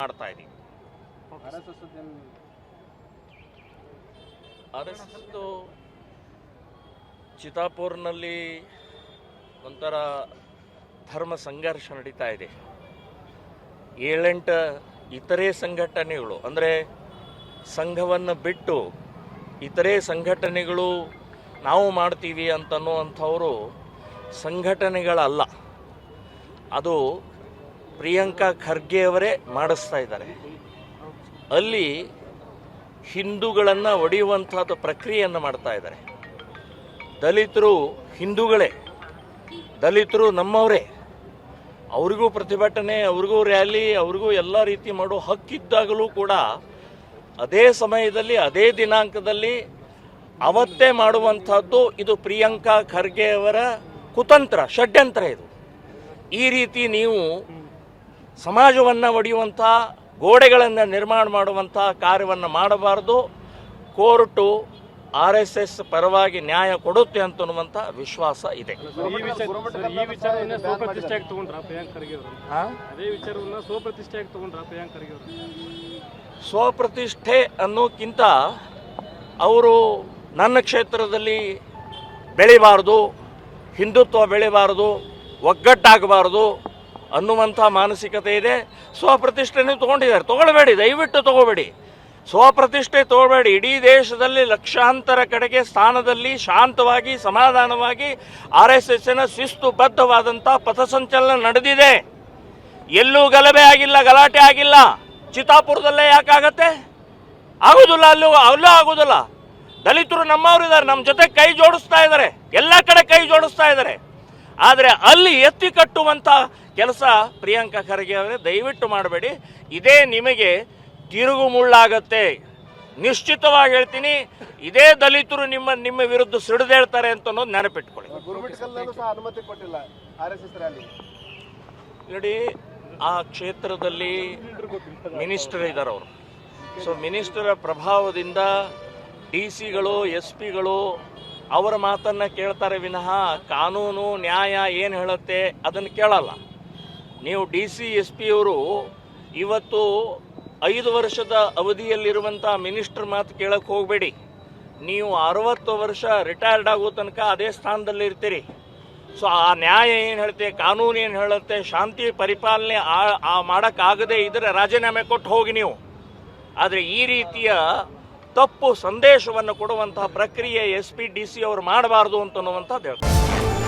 ಮಾಡ್ತಾ ಇದ್ದೀವಿ. ಅರೆಸ್ಟು ಚಿತಾಪುರ್ನಲ್ಲಿ ಒಂಥರ ಧರ್ಮ ಸಂಘರ್ಷ ನಡೀತಾ ಇದೆ. 7-8 ಇತರೆ ಸಂಘಟನೆಗಳು ಅಂದರೆ ಸಂಘವನ್ನು ಬಿಟ್ಟು ಇತರೆ ಸಂಘಟನೆಗಳು ನಾವು ಮಾಡ್ತೀವಿ ಅಂತನ್ನುವಂಥವರು ಸಂಘಟನೆಗಳಲ್ಲ. ಅದು ಪ್ರಿಯಾಂಕಾ ಖರ್ಗೆ ಅವರೇ ಮಾಡಿಸ್ತಾ ಇದ್ದಾರೆ. ಅಲ್ಲಿ ಹಿಂದೂಗಳನ್ನು ಒಡೆಯುವಂಥದ್ದು ಪ್ರಕ್ರಿಯೆಯನ್ನು ಮಾಡ್ತಾ ಇದ್ದಾರೆ. ದಲಿತರು ಹಿಂದೂಗಳೇ, ದಲಿತರು ನಮ್ಮವರೇ. ಅವ್ರಿಗೂ ಪ್ರತಿಭಟನೆ, ಅವ್ರಿಗೂ ರ್ಯಾಲಿ, ಅವ್ರಿಗೂ ಎಲ್ಲ ರೀತಿ ಮಾಡೋ ಹಕ್ಕಿದ್ದಾಗಲೂ ಕೂಡ ಅದೇ ಸಮಯದಲ್ಲಿ ಅದೇ ದಿನಾಂಕದಲ್ಲಿ ಅವತ್ತೇ ಮಾಡುವಂಥದ್ದು ಇದು ಪ್ರಿಯಾಂಕಾ ಖರ್ಗೆ ಅವರ ಕುತಂತ್ರ, ಷಡ್ಯಂತ್ರ. ಇದು ಈ ರೀತಿ ನೀವು ಸಮಾಜವನ್ನು ಒಡೆಯುವಂಥ, ಗೋಡೆಗಳನ್ನು ನಿರ್ಮಾಣ ಮಾಡುವಂಥ ಕಾರ್ಯವನ್ನು ಮಾಡಬಾರ್ದು. ಕೋರ್ಟು RSS ಪರವಾಗಿ ನ್ಯಾಯ ಕೊಡುತ್ತೆ ಅಂತನ್ನುವಂಥ ವಿಶ್ವಾಸ ಇದೆ. ಸ್ವಪ್ರತಿಷ್ಠೆ ಅನ್ನೋಕ್ಕಿಂತ ಅವರು ನನ್ನ ಕ್ಷೇತ್ರದಲ್ಲಿ ಬೆಳಿಬಾರ್ದು, ಹಿಂದುತ್ವ ಬೆಳಿಬಾರ್ದು, ಒಗ್ಗಟ್ಟಾಗಬಾರ್ದು ಅನ್ನುವಂಥ ಮಾನಸಿಕತೆ ಇದೆ. ಸ್ವಪ್ರತಿಷ್ಠೆನೂ ತೊಗೊಂಡಿದ್ದಾರೆ. ತೊಗೊಳ್ಬೇಡಿ, ದಯವಿಟ್ಟು ತೊಗೋಬೇಡಿ. ಸ್ವಪ್ರತಿಷ್ಠೆ ತೊಗೊಳ್ಬೇಡಿ. ಇಡೀ ದೇಶದಲ್ಲಿ ಲಕ್ಷಾಂತರ ಕಡೆಗೆ ಸ್ಥಾನದಲ್ಲಿ ಶಾಂತವಾಗಿ ಸಮಾಧಾನವಾಗಿ RSSನ ಶಿಸ್ತುಬದ್ಧವಾದಂಥ ಪಥಸಂಚಲನ ನಡೆದಿದೆ. ಎಲ್ಲೂ ಗಲಭೆ ಆಗಿಲ್ಲ, ಗಲಾಟೆ ಆಗಿಲ್ಲ. ಚಿತಾಪುರದಲ್ಲೇ ಯಾಕಾಗತ್ತೆ? ಆಗೋದಿಲ್ಲ, ಅಲ್ಲೂ ಆಗೋದಿಲ್ಲ. ದಲಿತರು ನಮ್ಮವರಿದ್ದಾರೆ, ನಮ್ಮ ಜೊತೆ ಕೈ ಜೋಡಿಸ್ತಾ ಇದ್ದಾರೆ, ಎಲ್ಲ ಕಡೆ ಕೈ ಜೋಡಿಸ್ತಾ ಇದ್ದಾರೆ. ಆದರೆ ಅಲ್ಲಿ ಎತ್ತಿ ಕಟ್ಟುವಂಥ ಕೆಲಸ ಪ್ರಿಯಾಂಕಾ ಖರ್ಗೆ ಅವರೇ ದಯವಿಟ್ಟು ಮಾಡಬೇಡಿ. ಇದೇ ನಿಮಗೆ ತಿರುಗು ಮುಳ್ಳಾಗತ್ತೆ. ನಿಶ್ಚಿತವಾಗಿ ಹೇಳ್ತೀನಿ, ಇದೇ ದಲಿತರು ನಿಮ್ಮ ವಿರುದ್ಧ ಸಿಡಿದೇಳ್ತಾರೆ ಅಂತ ಅನ್ನೋದು ನೆನಪಿಟ್ಕೊಳ್ಳಿ. ನೋಡಿ, ಆ ಕ್ಷೇತ್ರದಲ್ಲಿ ಮಿನಿಸ್ಟರ್ ಇದ್ದಾರೆ ಅವರು. ಸೊ ಮಿನಿಸ್ಟರ ಪ್ರಭಾವದಿಂದ DC-ಗಳು SP-ಗಳು ಅವರ ಮಾತನ್ನು ಕೇಳ್ತಾರೆ ವಿನಃ ಕಾನೂನು ನ್ಯಾಯ ಏನು ಹೇಳುತ್ತೆ ಅದನ್ನು ಕೇಳಲ್ಲ. ನೀವು DC SP ಅವರು ಇವತ್ತು 5 ವರ್ಷದ ಅವಧಿಯಲ್ಲಿರುವಂಥ ಮಿನಿಸ್ಟರ್ ಮಾತು ಕೇಳಕ್ಕೆ ಹೋಗಬೇಡಿ. ನೀವು 60 ವರ್ಷ ರಿಟೈರ್ಡ್ ಆಗೋ ತನಕ ಅದೇ ಸ್ಥಾನದಲ್ಲಿ ಇರ್ತೀರಿ. ಸೊ ಆ ನ್ಯಾಯ ಏನು ಹೇಳುತ್ತೆ, ಕಾನೂನು ಏನು ಹೇಳುತ್ತೆ, ಶಾಂತಿ ಪರಿಪಾಲನೆ ಮಾಡೋಕ್ಕಾಗದೇ ಇದ್ದರೆ ರಾಜೀನಾಮೆ ಕೊಟ್ಟು ಹೋಗಿ ನೀವು. ಆದರೆ ಈ ರೀತಿಯ ತಪ್ಪು ಸಂದೇಶವನ್ನು ಕೊಡುವಂತಹ ಪ್ರಕ್ರಿಯೆ SP DC ಅವರು ಮಾಡಬಾರ್ದು ಅಂತನ್ನುವಂಥದ್ದು ಹೇಳ್ತಾರೆ.